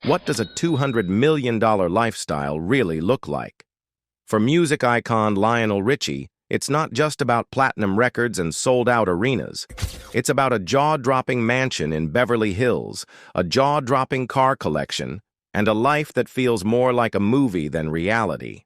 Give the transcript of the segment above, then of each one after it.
What does a $200 million lifestyle really look like? For music icon Lionel Richie, it's not just about platinum records and sold-out arenas. It's about a jaw-dropping mansion in Beverly Hills, a jaw-dropping car collection, and a life that feels more like a movie than reality.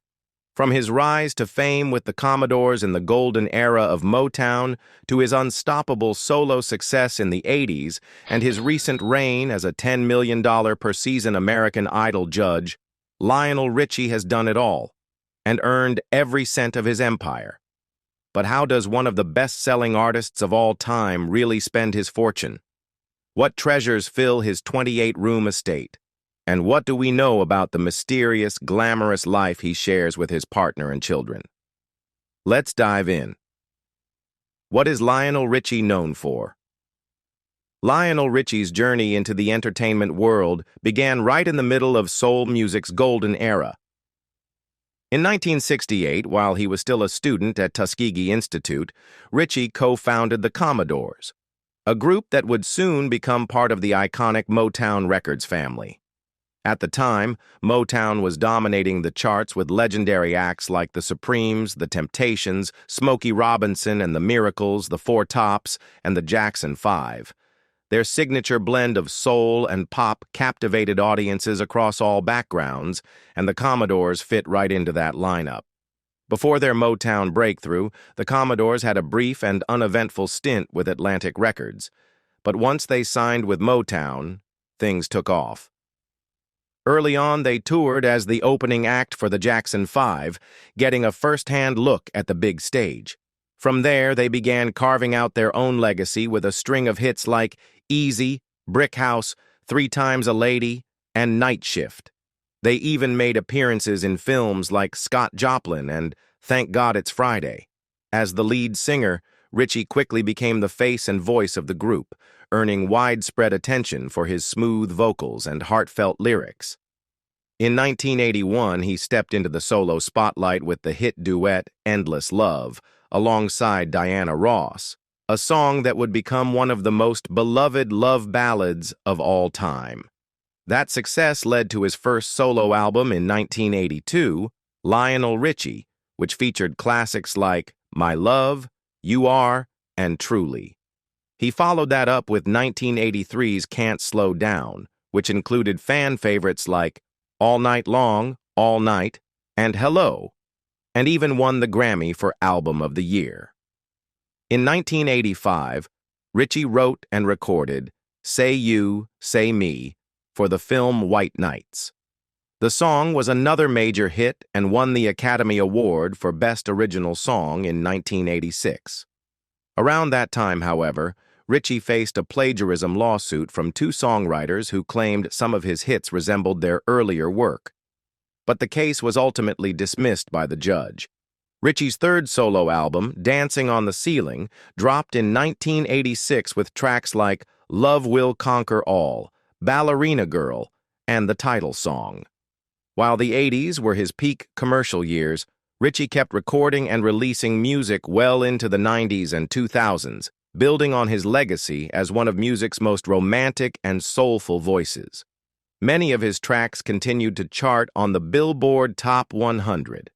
From his rise to fame with the Commodores in the golden era of Motown, to his unstoppable solo success in the '80s, and his recent reign as a $10 million per season American Idol judge, Lionel Richie has done it all, and earned every cent of his empire. But how does one of the best-selling artists of all time really spend his fortune? What treasures fill his 28-room estate? And what do we know about the mysterious, glamorous life he shares with his partner and children? Let's dive in. What is Lionel Richie known for? Lionel Richie's journey into the entertainment world began right in the middle of soul music's golden era. In 1968, while he was still a student at Tuskegee Institute, Richie co-founded the Commodores, a group that would soon become part of the iconic Motown Records family. At the time, Motown was dominating the charts with legendary acts like the Supremes, the Temptations, Smokey Robinson and the Miracles, the Four Tops, and the Jackson 5. Their signature blend of soul and pop captivated audiences across all backgrounds, and the Commodores fit right into that lineup. Before their Motown breakthrough, the Commodores had a brief and uneventful stint with Atlantic Records. But once they signed with Motown, things took off. Early on, they toured as the opening act for the Jackson 5, getting a first-hand look at the big stage. From there, they began carving out their own legacy with a string of hits like Easy, Brick House, 3 Times a Lady, and Night Shift. They even made appearances in films like Scott Joplin and Thank God It's Friday. As the lead singer, Richie quickly became the face and voice of the group, earning widespread attention for his smooth vocals and heartfelt lyrics. In 1981, he stepped into the solo spotlight with the hit duet Endless Love, alongside Diana Ross, a song that would become one of the most beloved love ballads of all time. That success led to his first solo album in 1982, Lionel Richie, which featured classics like My Love, You Are, and Truly. He followed that up with 1983's Can't Slow Down, which included fan favorites like All Night Long, All Night, and Hello, and even won the Grammy for Album of the Year. In 1985, Richie wrote and recorded Say You, Say Me for the film White Nights. The song was another major hit and won the Academy Award for Best Original Song in 1986. Around that time, however, Richie faced a plagiarism lawsuit from 2 songwriters who claimed some of his hits resembled their earlier work. But the case was ultimately dismissed by the judge. Richie's third solo album, Dancing on the Ceiling, dropped in 1986 with tracks like Love Will Conquer All, Ballerina Girl, and the title song. While the '80s were his peak commercial years, Richie kept recording and releasing music well into the '90s and 2000s, building on his legacy as one of music's most romantic and soulful voices. Many of his tracks continued to chart on the Billboard Top 100.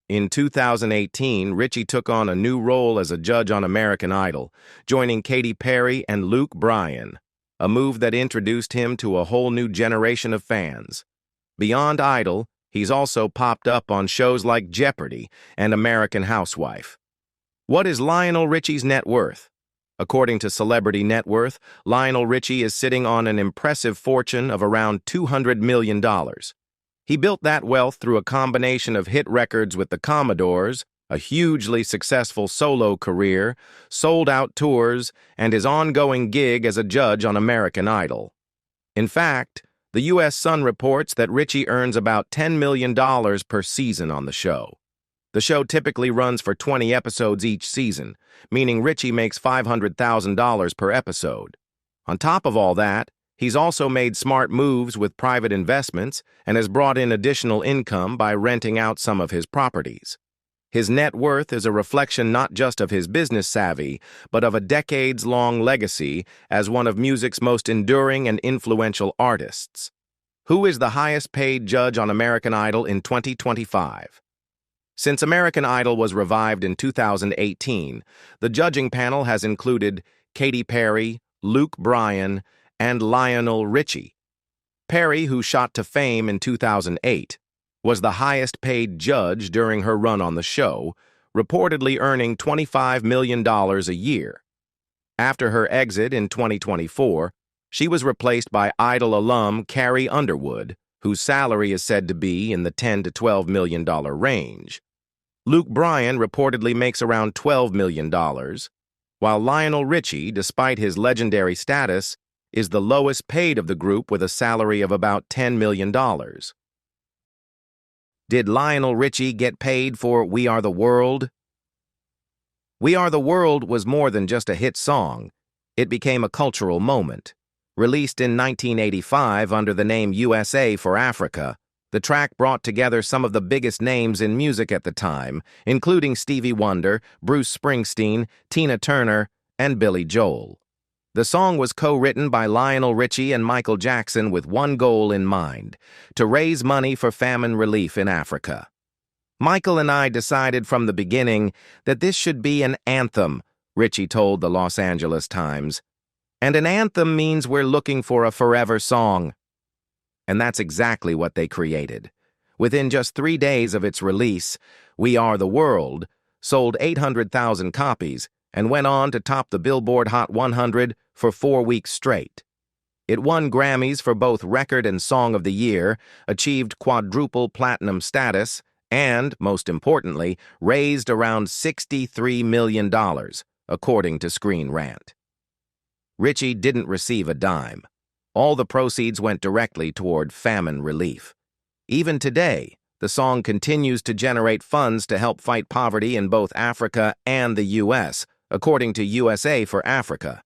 In 2018, Richie took on a new role as a judge on American Idol, joining Katy Perry and Luke Bryan, a move that introduced him to a whole new generation of fans. Beyond Idol, he's also popped up on shows like Jeopardy and American Housewife. What is Lionel Richie's net worth? According to Celebrity Net Worth, Lionel Richie is sitting on an impressive fortune of around $200 million. He built that wealth through a combination of hit records with the Commodores, a hugely successful solo career, sold-out tours, and his ongoing gig as a judge on American Idol. In fact, the U.S. Sun reports that Richie earns about $10 million per season on the show. The show typically runs for 20 episodes each season, meaning Richie makes $500,000 per episode. On top of all that, he's also made smart moves with private investments and has brought in additional income by renting out some of his properties. His net worth is a reflection not just of his business savvy, but of a decades-long legacy as one of music's most enduring and influential artists. Who is the highest-paid judge on American Idol in 2025? Since American Idol was revived in 2018, the judging panel has included Katy Perry, Luke Bryan, and Lionel Richie. Perry, who shot to fame in 2008, was the highest-paid judge during her run on the show, reportedly earning $25 million a year. After her exit in 2024, she was replaced by Idol alum Carrie Underwood, whose salary is said to be in the $10 to $12 million range. Luke Bryan reportedly makes around $12 million, while Lionel Richie, despite his legendary status, is the lowest paid of the group with a salary of about $10 million. Did Lionel Richie get paid for We Are the World? We Are the World was more than just a hit song. It became a cultural moment. Released in 1985 under the name USA for Africa, the track brought together some of the biggest names in music at the time, including Stevie Wonder, Bruce Springsteen, Tina Turner, and Billy Joel. The song was co-written by Lionel Richie and Michael Jackson with one goal in mind: to raise money for famine relief in Africa. Michael and I decided from the beginning that this should be an anthem, Richie told the Los Angeles Times. And an anthem means we're looking for a forever song. And that's exactly what they created. Within just 3 days of its release, We Are the World sold 800,000 copies and went on to top the Billboard Hot 100 for 4 weeks straight. It won Grammys for both Record and Song of the Year, achieved quadruple platinum status, and, most importantly, raised around $63 million, according to Screen Rant. Richie didn't receive a dime. All the proceeds went directly toward famine relief. Even today, the song continues to generate funds to help fight poverty in both Africa and the U.S., according to USA for Africa.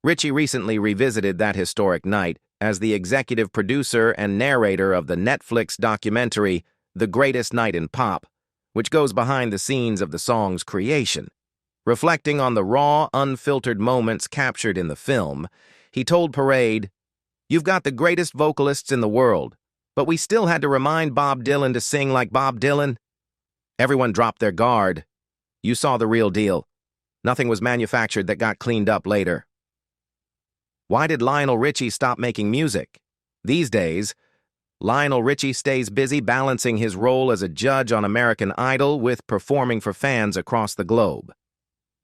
Richie recently revisited that historic night as the executive producer and narrator of the Netflix documentary The Greatest Night in Pop, which goes behind the scenes of the song's creation. Reflecting on the raw, unfiltered moments captured in the film, he told Parade, "You've got the greatest vocalists in the world, but we still had to remind Bob Dylan to sing like Bob Dylan. Everyone dropped their guard. You saw the real deal. Nothing was manufactured that got cleaned up later." Why did Lionel Richie stop making music? These days, Lionel Richie stays busy balancing his role as a judge on American Idol with performing for fans across the globe.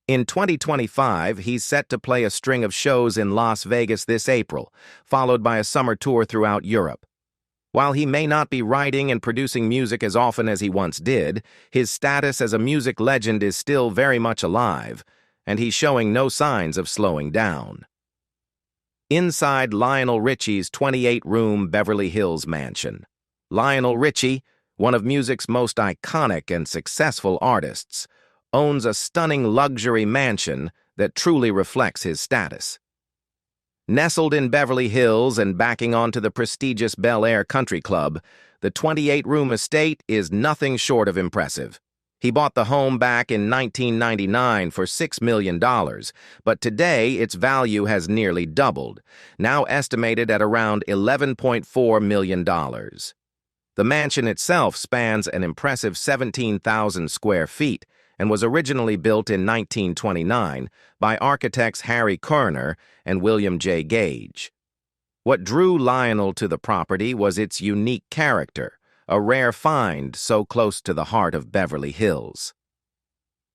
In 2025, he's set to play a string of shows in Las Vegas this April, followed by a summer tour throughout Europe. While he may not be writing and producing music as often as he once did, his status as a music legend is still very much alive, and he's showing no signs of slowing down. Inside Lionel Richie's 28-room Beverly Hills mansion, Lionel Richie, one of music's most iconic and successful artists, owns a stunning luxury mansion that truly reflects his status. Nestled in Beverly Hills and backing onto the prestigious Bel Air Country Club, the 28-room estate is nothing short of impressive. He bought the home back in 1999 for $6 million, but today its value has nearly doubled, now estimated at around $11.4 million. The mansion itself spans an impressive 17,000 square feet, and was originally built in 1929 by architects Harry Kerner and William J. Gage. What drew Lionel to the property was its unique character, a rare find so close to the heart of Beverly Hills.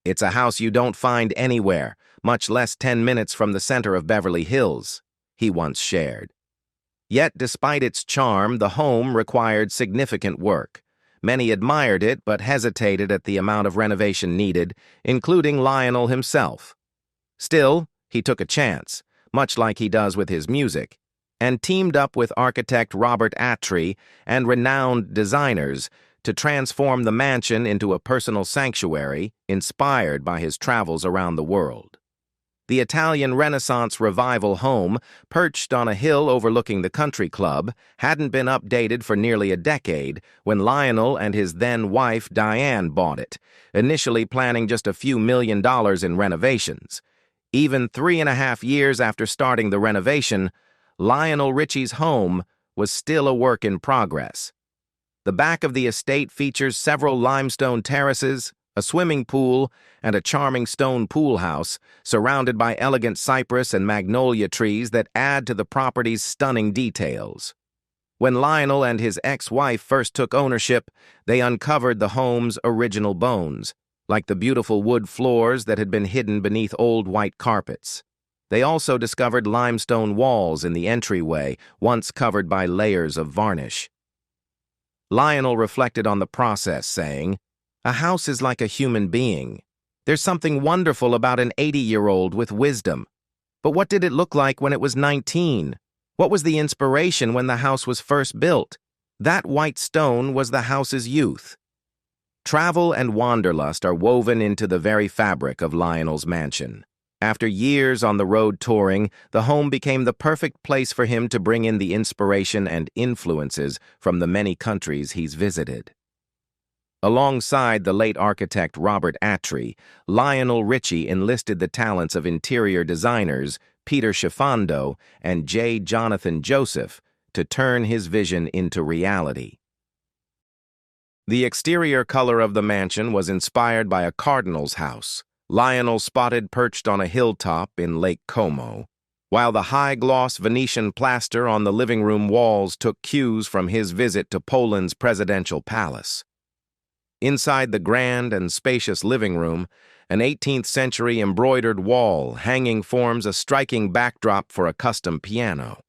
"It's a house you don't find anywhere, much less 10 minutes from the center of Beverly Hills," he once shared. Yet, despite its charm, the home required significant work. Many admired it but hesitated at the amount of renovation needed, including Lionel himself. Still, he took a chance, much like he does with his music, and teamed up with architect Robert Attry and renowned designers to transform the mansion into a personal sanctuary inspired by his travels around the world. The Italian Renaissance Revival home, perched on a hill overlooking the country club, hadn't been updated for nearly a decade when Lionel and his then-wife Diane bought it, initially planning just a few $1 million in renovations. Even 3.5 years after starting the renovation, Lionel Richie's home was still a work in progress. The back of the estate features several limestone terraces, a swimming pool, and a charming stone pool house, surrounded by elegant cypress and magnolia trees that add to the property's stunning details. When Lionel and his ex-wife first took ownership, they uncovered the home's original bones, like the beautiful wood floors that had been hidden beneath old white carpets. They also discovered limestone walls in the entryway, once covered by layers of varnish. Lionel reflected on the process, saying, "A house is like a human being. There's something wonderful about an 80-year-old with wisdom. But what did it look like when it was 19? What was the inspiration when the house was first built? That white stone was the house's youth." Travel and wanderlust are woven into the very fabric of Lionel's mansion. After years on the road touring, the home became the perfect place for him to bring in the inspiration and influences from the many countries he's visited. Alongside the late architect Robert Attry, Lionel Richie enlisted the talents of interior designers Peter Schifando and J. Jonathan Joseph to turn his vision into reality. The exterior color of the mansion was inspired by a cardinal's house, Lionel spotted perched on a hilltop in Lake Como, while the high-gloss Venetian plaster on the living room walls took cues from his visit to Poland's presidential palace. Inside the grand and spacious living room, an 18th-century embroidered wall hanging forms a striking backdrop for a custom piano.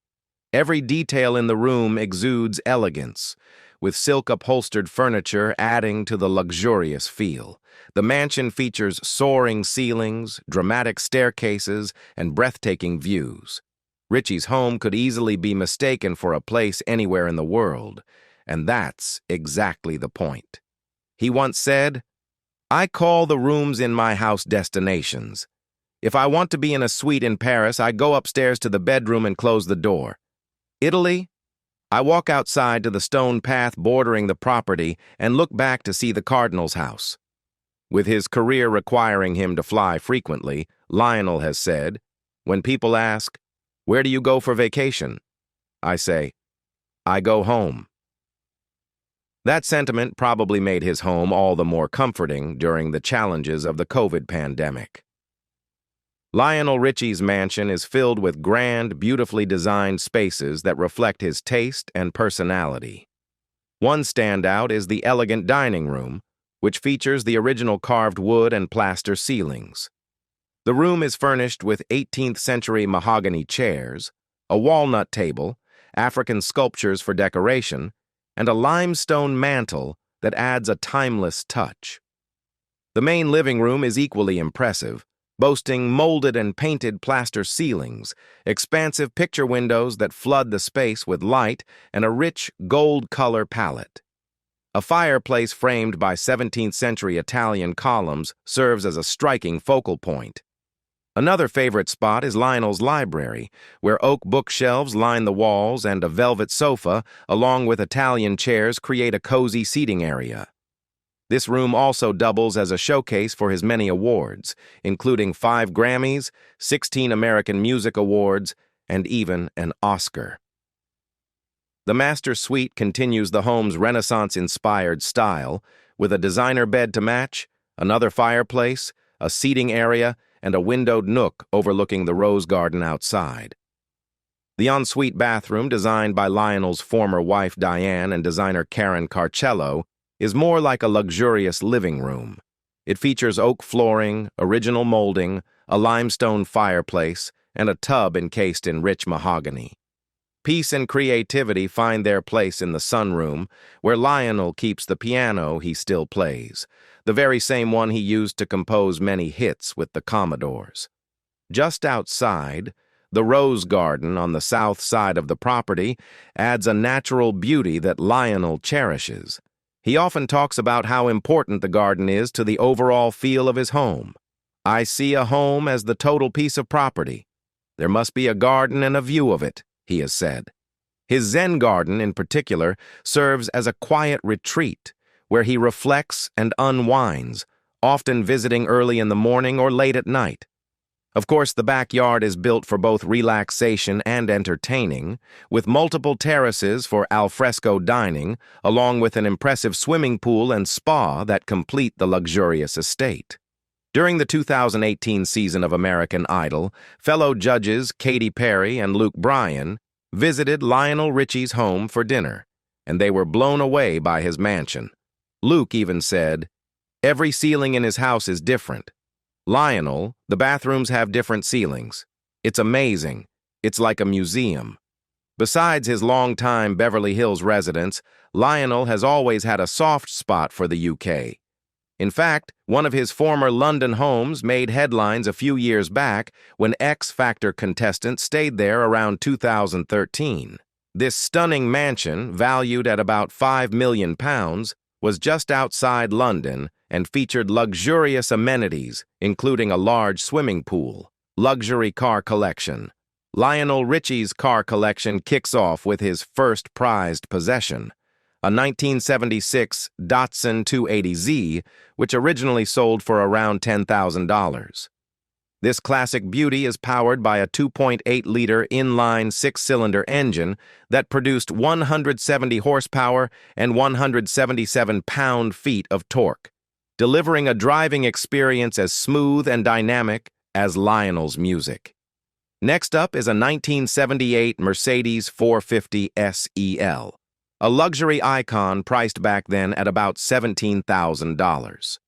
Every detail in the room exudes elegance, with silk-upholstered furniture adding to the luxurious feel. The mansion features soaring ceilings, dramatic staircases, and breathtaking views. Richie's home could easily be mistaken for a place anywhere in the world, and that's exactly the point. He once said, "I call the rooms in my house destinations. If I want to be in a suite in Paris, I go upstairs to the bedroom and close the door. Italy? I walk outside to the stone path bordering the property and look back to see the cardinal's house." With his career requiring him to fly frequently, Lionel has said, "When people ask, 'Where do you go for vacation?' I say, 'I go home.'" That sentiment probably made his home all the more comforting during the challenges of the COVID pandemic. Lionel Richie's mansion is filled with grand, beautifully designed spaces that reflect his taste and personality. One standout is the elegant dining room, which features the original carved wood and plaster ceilings. The room is furnished with 18th-century mahogany chairs, a walnut table, African sculptures for decoration, and a limestone mantel that adds a timeless touch. The main living room is equally impressive, boasting molded and painted plaster ceilings, expansive picture windows that flood the space with light, and a rich gold color palette. A fireplace framed by 17th-century Italian columns serves as a striking focal point. Another favorite spot is Lionel's library, where oak bookshelves line the walls and a velvet sofa, along with Italian chairs, create a cozy seating area. This room also doubles as a showcase for his many awards, including 5 Grammys, 16 American Music Awards, and even an Oscar. The master suite continues the home's Renaissance-inspired style, with a designer bed to match, another fireplace, a seating area, and a windowed nook overlooking the rose garden outside. The ensuite bathroom, designed by Lionel's former wife Diane and designer Karen Carcello, is more like a luxurious living room. It features oak flooring, original molding, a limestone fireplace, and a tub encased in rich mahogany. Peace and creativity find their place in the sunroom, where Lionel keeps the piano he still plays, the very same one he used to compose many hits with the Commodores. Just outside, the rose garden on the south side of the property adds a natural beauty that Lionel cherishes. He often talks about how important the garden is to the overall feel of his home. "I see a home as the total piece of property. There must be a garden and a view of it," he has said. His Zen garden, in particular, serves as a quiet retreat where he reflects and unwinds, often visiting early in the morning or late at night. Of course, the backyard is built for both relaxation and entertaining, with multiple terraces for alfresco dining, along with an impressive swimming pool and spa that complete the luxurious estate. During the 2018 season of American Idol, fellow judges Katy Perry and Luke Bryan visited Lionel Richie's home for dinner, and they were blown away by his mansion. Luke even said, "Every ceiling in his house is different. Lionel, the bathrooms have different ceilings. It's amazing. It's like a museum." Besides his longtime Beverly Hills residence, Lionel has always had a soft spot for the UK. In fact, one of his former London homes made headlines a few years back when X Factor contestants stayed there around 2013. This stunning mansion, valued at about £5 million, was just outside London and featured luxurious amenities, including a large swimming pool, luxury car collection. Lionel Richie's car collection kicks off with his first prized possession, a 1976 Datsun 280Z, which originally sold for around $10,000. This classic beauty is powered by a 2.8-liter inline six-cylinder engine that produced 170 horsepower and 177 pound-feet of torque, delivering a driving experience as smooth and dynamic as Lionel's music. Next up is a 1978 Mercedes 450 SEL, a luxury icon priced back then at about $17,000.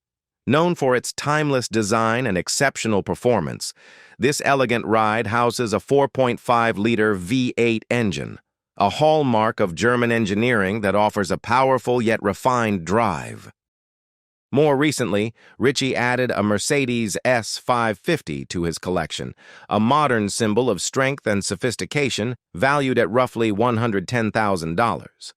Known for its timeless design and exceptional performance, this elegant ride houses a 4.5-liter V8 engine, a hallmark of German engineering that offers a powerful yet refined drive. More recently, Richie added a Mercedes S550 to his collection, a modern symbol of strength and sophistication valued at roughly $110,000.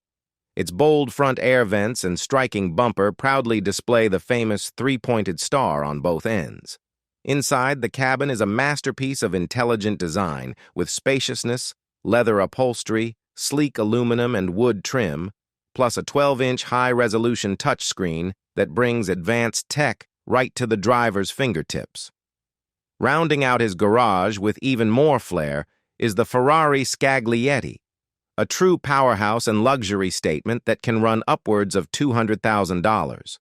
Its bold front air vents and striking bumper proudly display the famous three-pointed star on both ends. Inside, the cabin is a masterpiece of intelligent design, with spaciousness, leather upholstery, sleek aluminum and wood trim, plus a 12-inch high-resolution touchscreen that brings advanced tech right to the driver's fingertips. Rounding out his garage with even more flair is the Ferrari Scaglietti, a true powerhouse and luxury statement that can run upwards of $200,000.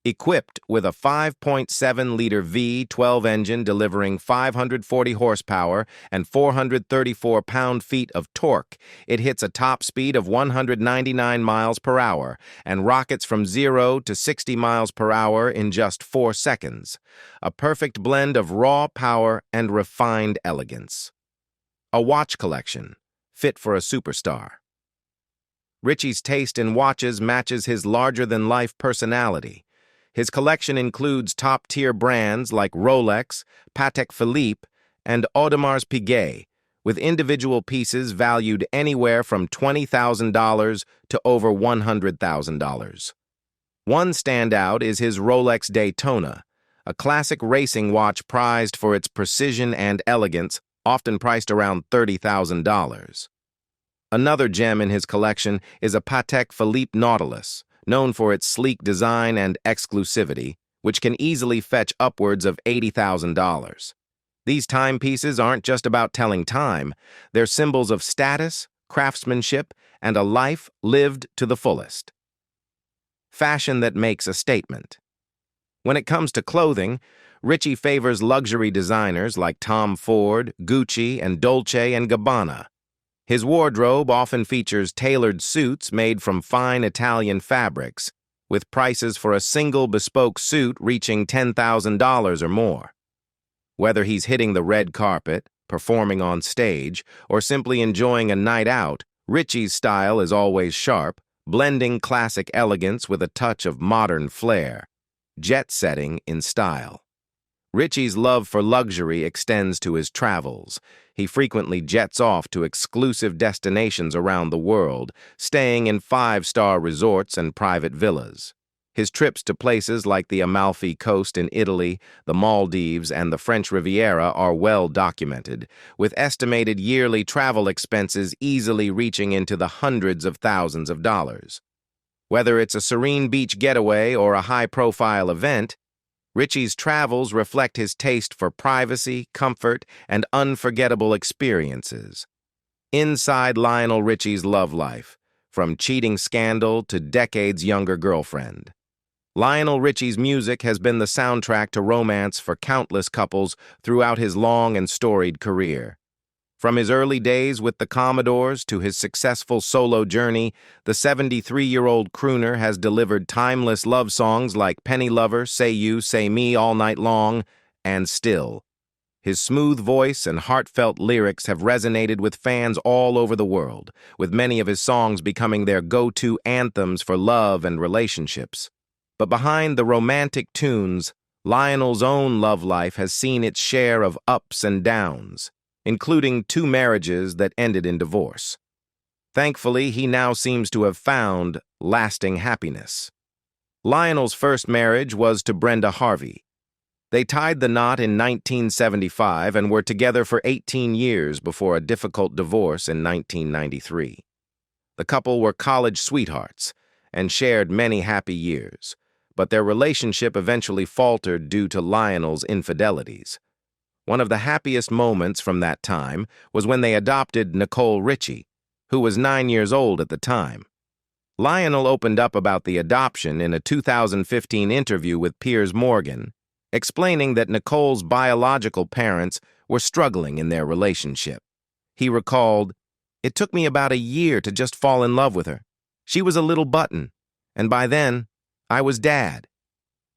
Equipped with a 5.7-liter V12 engine delivering 540 horsepower and 434 pound-feet of torque, it hits a top speed of 199 miles per hour and rockets from 0 to 60 miles per hour in just 4 seconds, a perfect blend of raw power and refined elegance. A watch collection, fit for a superstar. Richie's taste in watches matches his larger-than-life personality. His collection includes top-tier brands like Rolex, Patek Philippe, and Audemars Piguet, with individual pieces valued anywhere from $20,000 to over $100,000. One standout is his Rolex Daytona, a classic racing watch prized for its precision and elegance, often priced around $30,000. Another gem in his collection is a Patek Philippe Nautilus, known for its sleek design and exclusivity, which can easily fetch upwards of $80,000. These timepieces aren't just about telling time, they're symbols of status, craftsmanship, and a life lived to the fullest. Fashion that makes a statement. When it comes to clothing, Richie favors luxury designers like Tom Ford, Gucci, and Dolce & Gabbana. His wardrobe often features tailored suits made from fine Italian fabrics, with prices for a single bespoke suit reaching $10,000 or more. Whether he's hitting the red carpet, performing on stage, or simply enjoying a night out, Richie's style is always sharp, blending classic elegance with a touch of modern flair, jet-setting in style. Richie's love for luxury extends to his travels. He frequently jets off to exclusive destinations around the world, staying in 5-star resorts and private villas. His trips to places like the Amalfi Coast in Italy, the Maldives, and the French Riviera are well documented, with estimated yearly travel expenses easily reaching into the hundreds of thousands of dollars. Whether it's a serene beach getaway or a high-profile event, Richie's travels reflect his taste for privacy, comfort, and unforgettable experiences. Inside Lionel Richie's love life, from cheating scandal to decades younger girlfriend. Lionel Richie's music has been the soundtrack to romance for countless couples throughout his long and storied career. From his early days with the Commodores to his successful solo journey, the 73-year-old crooner has delivered timeless love songs like Penny Lover, Say You, Say Me All Night Long, and Still. His smooth voice and heartfelt lyrics have resonated with fans all over the world, with many of his songs becoming their go-to anthems for love and relationships. But behind the romantic tunes, Lionel's own love life has seen its share of ups and downs, including 2 marriages that ended in divorce. Thankfully, he now seems to have found lasting happiness. Lionel's first marriage was to Brenda Harvey. They tied the knot in 1975 and were together for 18 years before a difficult divorce in 1993. The couple were college sweethearts and shared many happy years, but their relationship eventually faltered due to Lionel's infidelities. One of the happiest moments from that time was when they adopted Nicole Richie, who was 9 years old at the time. Lionel opened up about the adoption in a 2015 interview with Piers Morgan, explaining that Nicole's biological parents were struggling in their relationship. He recalled, "It took me about a year to just fall in love with her. She was a little button, and by then, I was dad."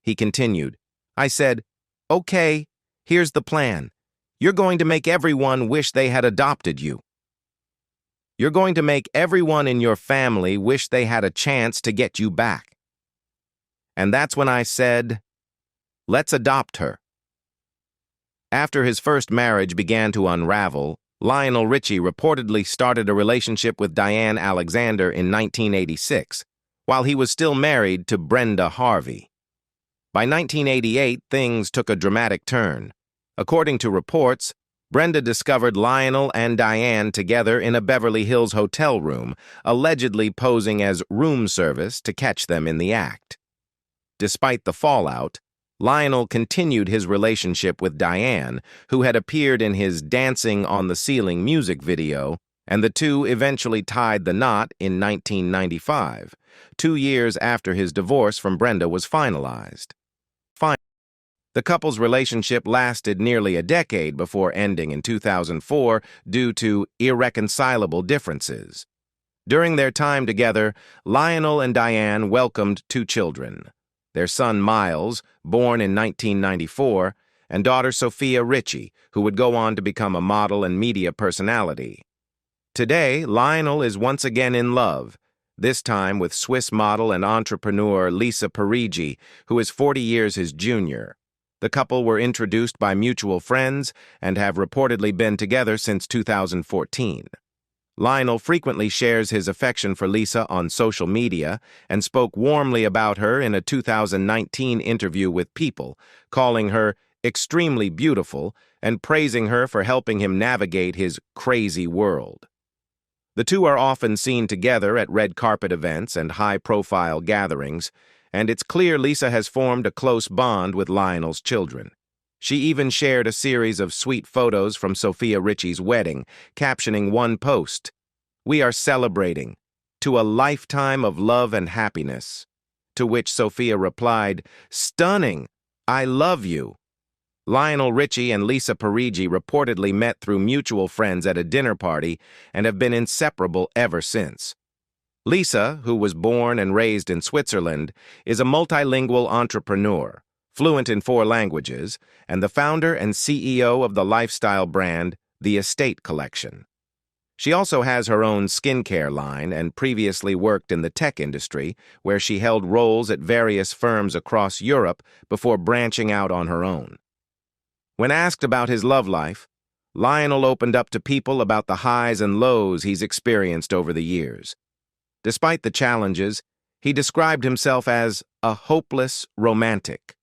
He continued, "I said, okay, here's the plan. You're going to make everyone wish they had adopted you. You're going to make everyone in your family wish they had a chance to get you back." And that's when I said, let's adopt her. After his first marriage began to unravel, Lionel Richie reportedly started a relationship with Diane Alexander in 1986, while he was still married to Brenda Harvey. By 1988, things took a dramatic turn. According to reports, Brenda discovered Lionel and Diane together in a Beverly Hills hotel room, allegedly posing as room service to catch them in the act. Despite the fallout, Lionel continued his relationship with Diane, who had appeared in his Dancing on the Ceiling music video, and the two eventually tied the knot in 1995, 2 years after his divorce from Brenda was finalized. The couple's relationship lasted nearly a decade before ending in 2004 due to irreconcilable differences. During their time together, Lionel and Diane welcomed 2 children. Their son Miles, born in 1994, and daughter Sophia Richie, who would go on to become a model and media personality. Today, Lionel is once again in love, this time with Swiss model and entrepreneur Lisa Parigi, who is 40 years his junior. The couple were introduced by mutual friends and have reportedly been together since 2014. Lionel frequently shares his affection for Lisa on social media and spoke warmly about her in a 2019 interview with People, calling her extremely beautiful and praising her for helping him navigate his crazy world. The two are often seen together at red carpet events and high-profile gatherings, and it's clear Lisa has formed a close bond with Lionel's children. She even shared a series of sweet photos from Sophia Richie's wedding, captioning one post, "We are celebrating, to a lifetime of love and happiness," to which Sophia replied, "Stunning! I love you." Lionel Richie and Lisa Parigi reportedly met through mutual friends at a dinner party and have been inseparable ever since. Lisa, who was born and raised in Switzerland, is a multilingual entrepreneur, fluent in 4 languages, and the founder and CEO of the lifestyle brand, The Estate Collection. She also has her own skincare line and previously worked in the tech industry, where she held roles at various firms across Europe before branching out on her own. When asked about his love life, Lionel opened up to People about the highs and lows he's experienced over the years. Despite the challenges, he described himself as a hopeless romantic.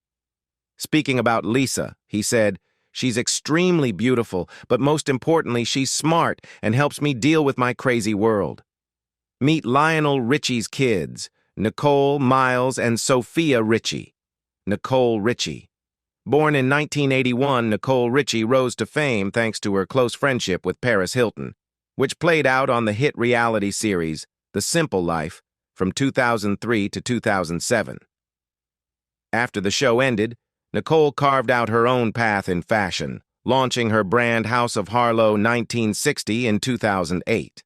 Speaking about Lisa, he said, "She's extremely beautiful, but most importantly, she's smart and helps me deal with my crazy world." Meet Lionel Richie's kids, Nicole, Miles, and Sophia Richie. Nicole Richie, Born in 1981, Nicole Richie rose to fame thanks to her close friendship with Paris Hilton, which played out on the hit reality series The Simple Life from 2003 to 2007. After the show ended, Nicole carved out her own path in fashion, launching her brand House of Harlow 1960 in 2008.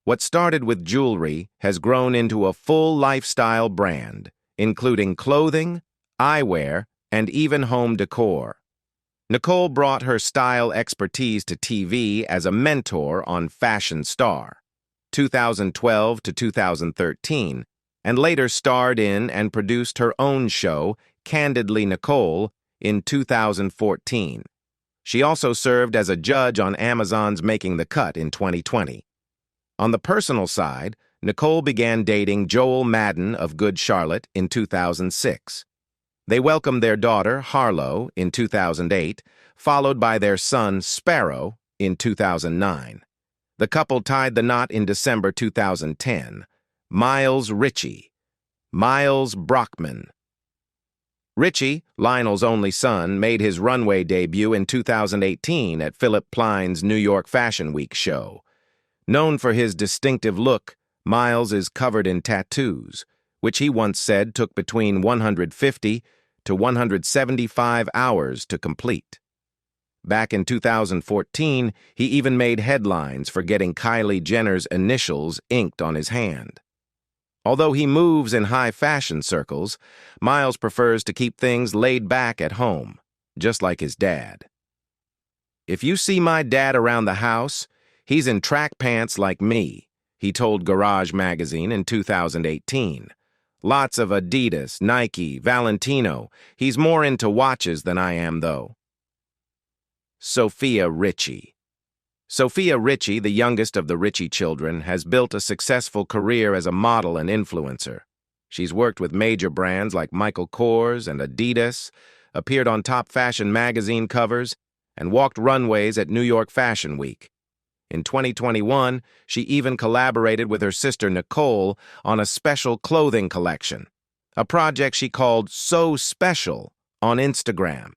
What started with jewelry has grown into a full lifestyle brand, including clothing, eyewear, and even home decor. Nicole brought her style expertise to TV as a mentor on Fashion Star, 2012 to 2013, and later starred in and produced her own show, Candidly Nicole, in 2014. She also served as a judge on Amazon's Making the Cut in 2020. On the personal side, Nicole began dating Joel Madden of Good Charlotte in 2006. They welcomed their daughter, Harlow, in 2008, followed by their son, Sparrow, in 2009. The couple tied the knot in December 2010. Miles Richie. Miles Brockman. Richie, Lionel's only son, made his runway debut in 2018 at Philip Plein's New York Fashion Week show. Known for his distinctive look, Miles is covered in tattoos, which he once said took between 150 to 175 hours to complete. Back in 2014, he even made headlines for getting Kylie Jenner's initials inked on his hand. Although he moves in high fashion circles, Miles prefers to keep things laid back at home, just like his dad. "If you see my dad around the house, he's in track pants like me," he told Garage magazine in 2018. "Lots of Adidas, Nike, Valentino. He's more into watches than I am, though." Sophia Richie. Sophia Richie, the youngest of the Richie children, has built a successful career as a model and influencer. She's worked with major brands like Michael Kors and Adidas, appeared on top fashion magazine covers, and walked runways at New York Fashion Week. In 2021, she even collaborated with her sister Nicole on a special clothing collection, a project she called So Special on Instagram.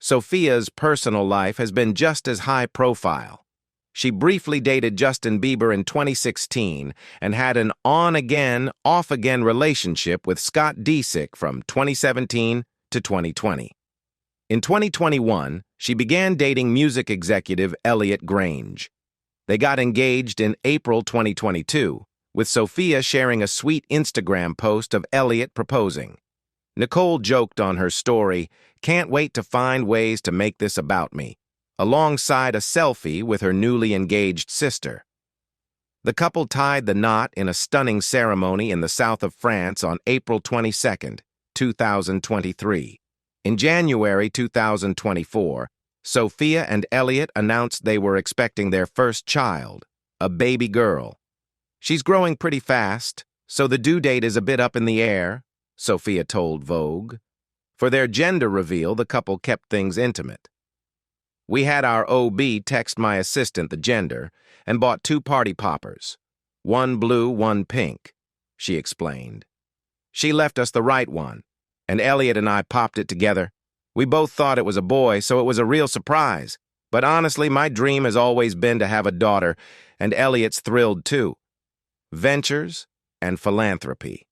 Sophia's personal life has been just as high profile. She briefly dated Justin Bieber in 2016 and had an on-again, off-again relationship with Scott Disick from 2017 to 2020. In 2021, she began dating music executive Elliot Grange. They got engaged in April 2022, with Sophia sharing a sweet Instagram post of Elliot proposing. Nicole joked on her story, "Can't wait to find ways to make this about me," alongside a selfie with her newly engaged sister. The couple tied the knot in a stunning ceremony in the south of France on April 22, 2023. In January 2024, Sophia and Elliot announced they were expecting their first child, a baby girl. "She's growing pretty fast, so the due date is a bit up in the air," Sophia told Vogue. For their gender reveal, the couple kept things intimate. "We had our OB text my assistant the gender and bought 2 party poppers. One blue, one pink," she explained. "She left us the right one, and Elliot and I popped it together. We both thought it was a boy, so it was a real surprise. But honestly, my dream has always been to have a daughter, and Elliot's thrilled too." Ventures and philanthropy.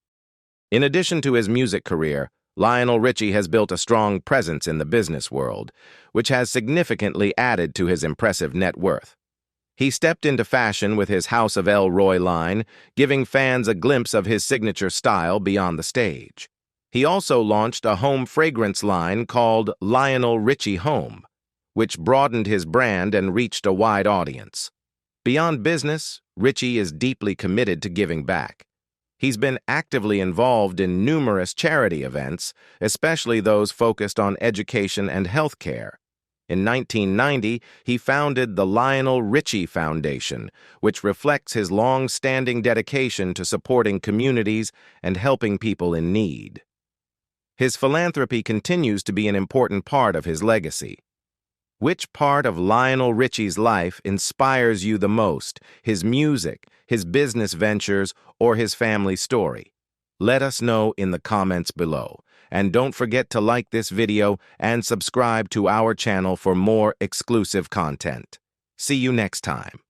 In addition to his music career, Lionel Richie has built a strong presence in the business world, which has significantly added to his impressive net worth. He stepped into fashion with his House of Elroy line, giving fans a glimpse of his signature style beyond the stage. He also launched a home fragrance line called Lionel Richie Home, which broadened his brand and reached a wide audience. Beyond business, Richie is deeply committed to giving back. He's been actively involved in numerous charity events, especially those focused on education and healthcare. In 1990, he founded the Lionel Richie Foundation, which reflects his long-standing dedication to supporting communities and helping people in need. His philanthropy continues to be an important part of his legacy. Which part of Lionel Richie's life inspires you the most, his music, his business ventures, or his family story? Let us know in the comments below. And don't forget to like this video and subscribe to our channel for more exclusive content. See you next time.